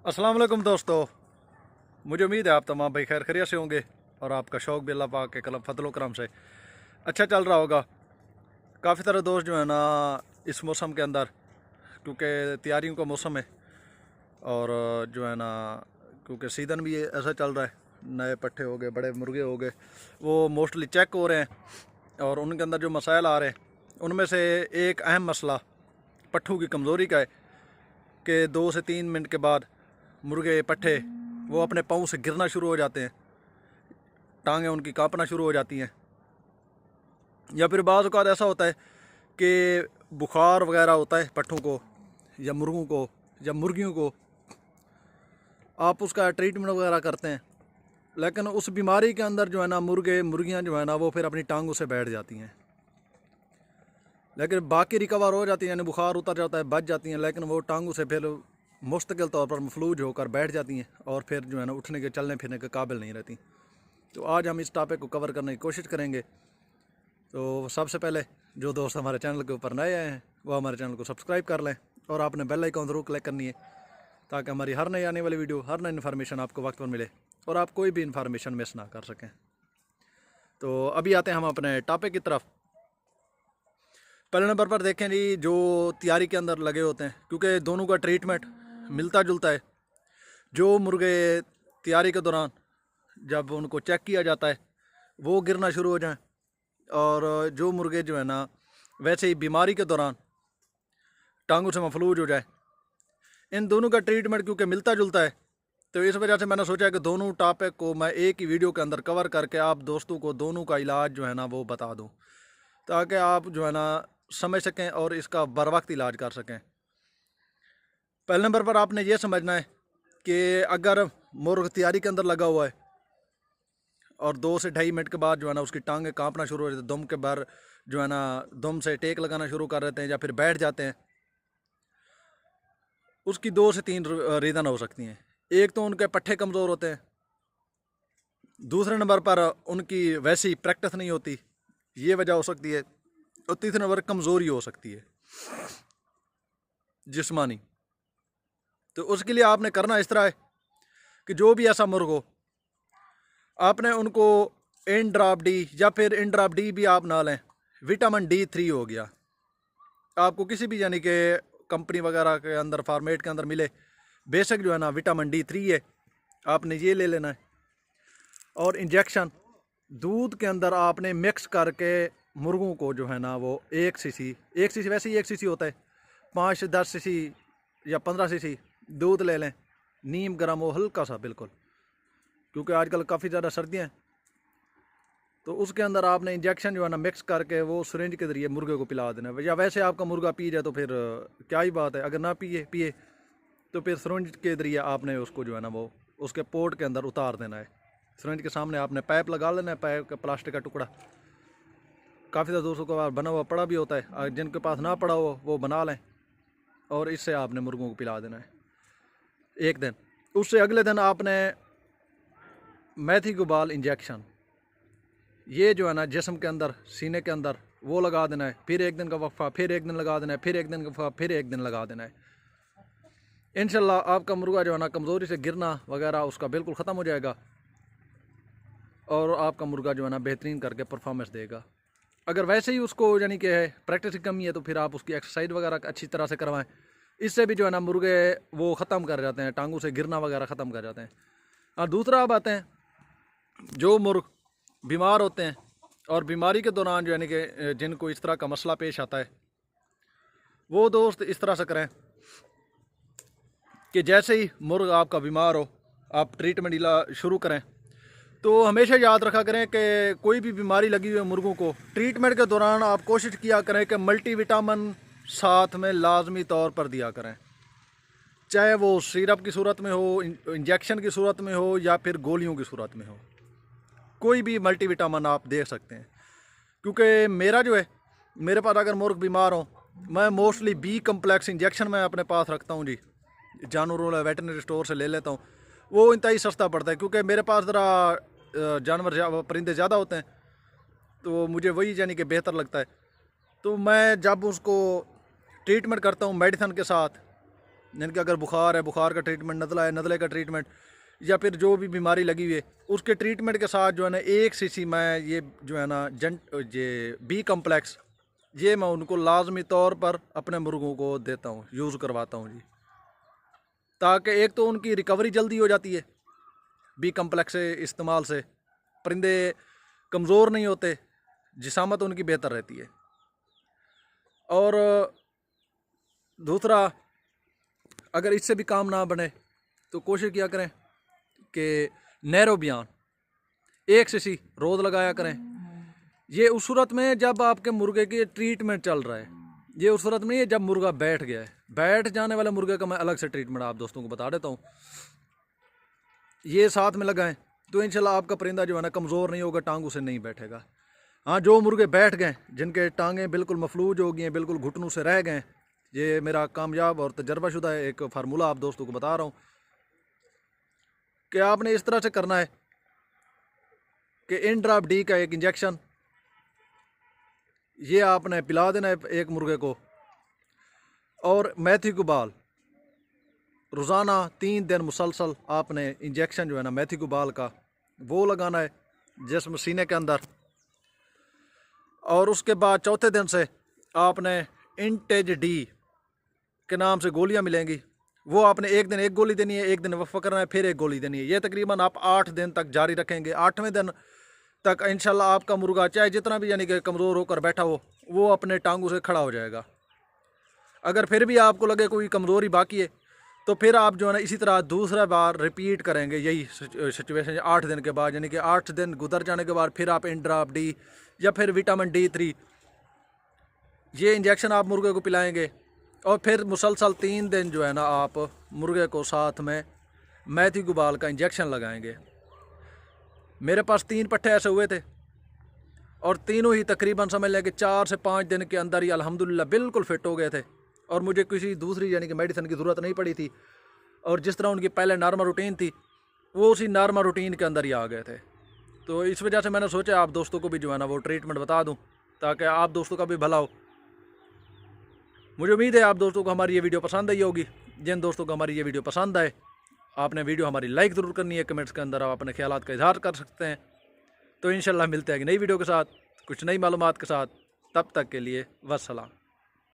अस्सलाम वालेकुम दोस्तों। मुझे उम्मीद है आप तमाम भाई खैर खैरियत से होंगे और आपका शौक़ भी अल्लाह पाक के कलम फजल करम से अच्छा चल रहा होगा। काफ़ी सारे दोस्त जो है ना इस मौसम के अंदर, क्योंकि तैयारियों का मौसम है और जो है ना क्योंकि सीज़न भी ऐसा चल रहा है, नए पट्ठे हो गए, बड़े मुर्गे हो गए, वो मोस्टली चेक हो रहे हैं और उनके अंदर जो मसाइल आ रहे हैं उनमें से एक अहम मसला पट्ठों की कमज़ोरी का है कि 2 से 3 मिनट के बाद मुर्गे पट्ठे वो अपने पाँव से गिरना शुरू हो जाते हैं, टांगें उनकी कांपना शुरू हो जाती हैं, या फिर बाज़ औक़ात ऐसा होता है कि बुखार वगैरह होता है पट्ठों को या मुर्गों को या मुर्गियों को। आप उसका ट्रीटमेंट वगैरह करते हैं, लेकिन उस बीमारी के अंदर जो है ना मुर्गे मुर्गियाँ जो है ना वो फिर अपनी टांगों से बैठ जाती हैं, लेकिन बाकी रिकवर हो जाती हैं, यानी बुखार उतर जाता है, बच जाती हैं, लेकिन वो टांगों से फिर मुस्तकिल तौर पर मफलूज होकर बैठ जाती हैं और फिर जो है ना उठने के चलने फिरने के काबिल नहीं रहती। तो आज हम इस टॉपिक को कवर करने की कोशिश करेंगे। तो सबसे पहले जो दोस्त हमारे चैनल के ऊपर नए आए हैं वो हमारे चैनल को सब्सक्राइब कर लें और आपने बेल आइकन ज़रूर क्लिक करनी है ताकि हमारी हर नई आने वाली वीडियो, हर नई इन्फॉर्मेशन आपको वक्त पर मिले और आप कोई भी इन्फॉर्मेशन मिस ना कर सकें। तो अभी आते हैं हम अपने टॉपिक की तरफ। पहले नंबर पर देखें जी, जो तैयारी के अंदर लगे होते हैं, क्योंकि दोनों का ट्रीटमेंट मिलता जुलता है। जो मुर्गे तैयारी के दौरान जब उनको चेक किया जाता है वो गिरना शुरू हो जाएं, और जो मुर्गे जो है ना वैसे ही बीमारी के दौरान टांगों से मफलूज हो जाए, इन दोनों का ट्रीटमेंट क्योंकि मिलता जुलता है, तो इस वजह से मैंने सोचा कि दोनों टॉपिक को मैं एक ही वीडियो के अंदर कवर करके आप दोस्तों को दोनों का इलाज जो है ना वो बता दूं, ताकि आप जो है ना समझ सकें और इसका बर वक्त इलाज कर सकें। पहले नंबर पर आपने ये समझना है कि अगर मुर्ग तैयारी के अंदर लगा हुआ है और 2 से 2.5 मिनट के बाद जो है ना उसकी टांगें कांपना शुरू हो जाती है, दम के बार जो है ना दम से टेक लगाना शुरू कर देते हैं या फिर बैठ जाते हैं, उसकी 2 से 3 रीज़न हो सकती हैं। एक तो उनके पट्ठे कमज़ोर होते हैं, दूसरे नंबर पर उनकी वैसी प्रैक्टिस नहीं होती, ये वजह हो सकती है, और तीसरे नंबर कमज़ोरी हो सकती है जिस्मानी। तो उसके लिए आपने करना इस तरह है कि जो भी ऐसा मुर्ग हो, आपने उनको इंड्राप डी या फिर इंड्राप डी भी आप ना लें, विटामिन D3 हो गया, आपको किसी भी यानी कि कंपनी वगैरह के अंदर फार्मेट के अंदर मिले, बेशक जो है ना विटामिन D3 है, आपने ये ले लेना है। और इंजेक्शन दूध के अंदर आपने मिक्स करके मुर्गों को जो है ना वो 1 सीसी वैसे ही 1 सीसी होता है, 5 से 10 सीसी या 15 सीसी दूध ले लें, नीम गर्म हो हल्का सा बिल्कुल, क्योंकि आजकल काफ़ी ज़्यादा सर्दियाँ हैं, तो उसके अंदर आपने इंजेक्शन जो है ना मिक्स करके वो सिरिंज के ज़रिए मुर्गे को पिला देना है। या वैसे आपका मुर्गा पी जाए तो फिर क्या ही बात है, अगर ना पिए तो फिर सिरिंज के ज़रिए आपने उसको जो है ना वो उसके पोर्ट के अंदर उतार देना है। सिरिंज के सामने आपने पाइप लगा लेना है, पाइप का प्लास्टिक का टुकड़ा, काफ़ी ज़्यादा दोस्तों को बना हुआ पड़ा भी होता है, जिनके पास ना पड़ा हो वो बना लें, और इससे आपने मुर्गों को पिला देना है एक दिन। उससे अगले दिन आपने मैथीगोबाल इंजेक्शन, ये जो है ना जिस्म के अंदर, सीने के अंदर वो लगा देना है, फिर एक दिन का वक्फा, फिर एक दिन लगा देना है, फिर एक दिन का वक्फा, फिर एक दिन लगा देना है। इंशाल्लाह आपका मुर्गा जो है ना कमज़ोरी से गिरना वगैरह उसका बिल्कुल ख़त्म हो जाएगा और आपका मुर्गा जो है ना बेहतरीन करके परफॉर्मेंस देगा। अगर वैसे ही उसको यानी कि प्रैक्टिस की कमी है तो फिर आप उसकी एक्सरसाइज वगैरह अच्छी तरह से करवाएं, इससे भी जो है ना मुर्गे वो ख़त्म कर जाते हैं, टांगों से गिरना वगैरह ख़त्म कर जाते हैं। और दूसरा अब आते हैं जो मुर्ग बीमार होते हैं और बीमारी के दौरान जो यानी कि जिनको इस तरह का मसला पेश आता है, वो दोस्त इस तरह से करें कि जैसे ही मुर्ग आपका बीमार हो आप ट्रीटमेंट शुरू करें, तो हमेशा याद रखा करें कि कोई भी बीमारी लगी हुई है मुर्गों को, ट्रीटमेंट के दौरान आप कोशिश किया करें कि मल्टीविटामिन साथ में लाजमी तौर पर दिया करें, चाहे वो सिरप की सूरत में हो, इंजेक्शन की सूरत में हो या फिर गोलियों की सूरत में हो, कोई भी मल्टीविटामिन आप दे सकते हैं। क्योंकि मेरा जो है, मेरे पास अगर मुर्ग बीमार हो, मैं मोस्टली बी कम्प्लेक्स इंजेक्शन मैं अपने पास रखता हूँ जी, जानवरों वाला वेटनरी स्टोर से ले लेता हूँ, वो इंतहाई सस्ता पड़ता है, क्योंकि मेरे पास ज़रा जानवर परिंदे ज़्यादा होते हैं, तो मुझे वही यानी कि बेहतर लगता है। तो मैं जब उसको ट्रीटमेंट करता हूँ मेडिसन के साथ, यानी कि अगर बुखार है, बुखार का ट्रीटमेंट, नज़ला है, नज़ले का ट्रीटमेंट, या फिर जो भी बीमारी लगी हुई है उसके ट्रीटमेंट के साथ जो है ना 1 सीसी मैं ये जो है ना ये बी कम्प्लेक्स ये मैं उनको लाजमी तौर पर अपने मुर्गों को देता हूँ, यूज़ करवाता हूँ जी, ताकि एक तो उनकी रिकवरी जल्दी हो जाती है बी कम्प्लेक्स से इस्तेमाल से, परिंदे कमज़ोर नहीं होते, जिसामत उनकी बेहतर रहती है। और दूसरा, अगर इससे भी काम ना बने तो कोशिश किया करें कि नैरो बयान 1 सीसी रोज़ लगाया करें। ये उस सूरत में जब आपके मुर्गे की ट्रीटमेंट चल रहा है, ये उस सूरत में नहीं है जब मुर्गा बैठ गया है। बैठ जाने वाले मुर्गे का मैं अलग से ट्रीटमेंट आप दोस्तों को बता देता हूँ। ये साथ में लगाएं तो इंशाल्लाह आपका परिंदा जो है ना कमज़ोर नहीं होगा, टांगों से नहीं बैठेगा। हाँ, जो मुर्गे बैठ गए, जिनके टांगें बिल्कुल मफलूज हो गई हैं, बिल्कुल घुटनों से रह गए, ये मेरा कामयाब और तजर्बाशुदा है एक फार्मूला आप दोस्तों को बता रहा हूँ कि आपने इस तरह से करना है कि इंड्राप डी का एक इंजेक्शन ये आपने पिला देना है एक मुर्गे को, और मेथी गुबाल रोज़ाना 3 दिन मुसलसल आपने इंजेक्शन जो है ना मेथी गुबाल का वो लगाना है जिस्म सीने के अंदर। और उसके बाद चौथे दिन से आपने इंटेज डी के नाम से गोलियां मिलेंगी, वो आपने एक दिन एक गोली देनी है, एक दिन वफ़ा करना है, फिर एक गोली देनी है। ये तकरीबन आप 8 दिन तक जारी रखेंगे। 8वें दिन तक इंशाल्लाह आपका मुर्गा चाहे जितना भी यानी कि कमज़ोर होकर बैठा हो वो अपने टांगों से खड़ा हो जाएगा। अगर फिर भी आपको लगे कोई कमज़ोरी बाकी है तो फिर आप जो है ना इसी तरह दूसरा बार रिपीट करेंगे यही सिचुएशन 8 दिन के बाद, यानी कि 8 दिन गुजर जाने के बाद फिर आप इंड्राप डी या फिर विटामिन D3 ये इंजेक्शन आप मुर्गे को पिलाएंगे। और फिर मुसलसल 3 दिन जो है ना आप मुर्गे को साथ में मेथी गुबाल का इंजेक्शन लगाएंगे। मेरे पास 3 पट्टे ऐसे हुए थे और तीनों ही तकरीबन समझ लें कि 4 से 5 दिन के अंदर ही अल्हम्दुलिल्लाह बिल्कुल फिट हो गए थे और मुझे किसी दूसरी यानी कि मेडिसिन की ज़रूरत नहीं पड़ी थी। और जिस तरह उनकी पहले नॉर्मल रूटीन थी वो उसी नॉर्मल रूटीन के अंदर ही आ गए थे। तो इस वजह से मैंने सोचा आप दोस्तों को भी जो है ना वो ट्रीटमेंट बता दूं ताकि आप दोस्तों का भी भला हो। मुझे उम्मीद है आप दोस्तों को हमारी ये वीडियो पसंद आई होगी। जिन दोस्तों को हमारी ये वीडियो पसंद आए आपने वीडियो हमारी लाइक ज़रूर करनी है, कमेंट्स के अंदर आप अपने ख्यालात का इजहार कर सकते हैं। तो इंशाल्लाह मिलते हैं एक नई वीडियो के साथ, कुछ नई मालूमात के साथ। तब तक के लिए वस्सलाम।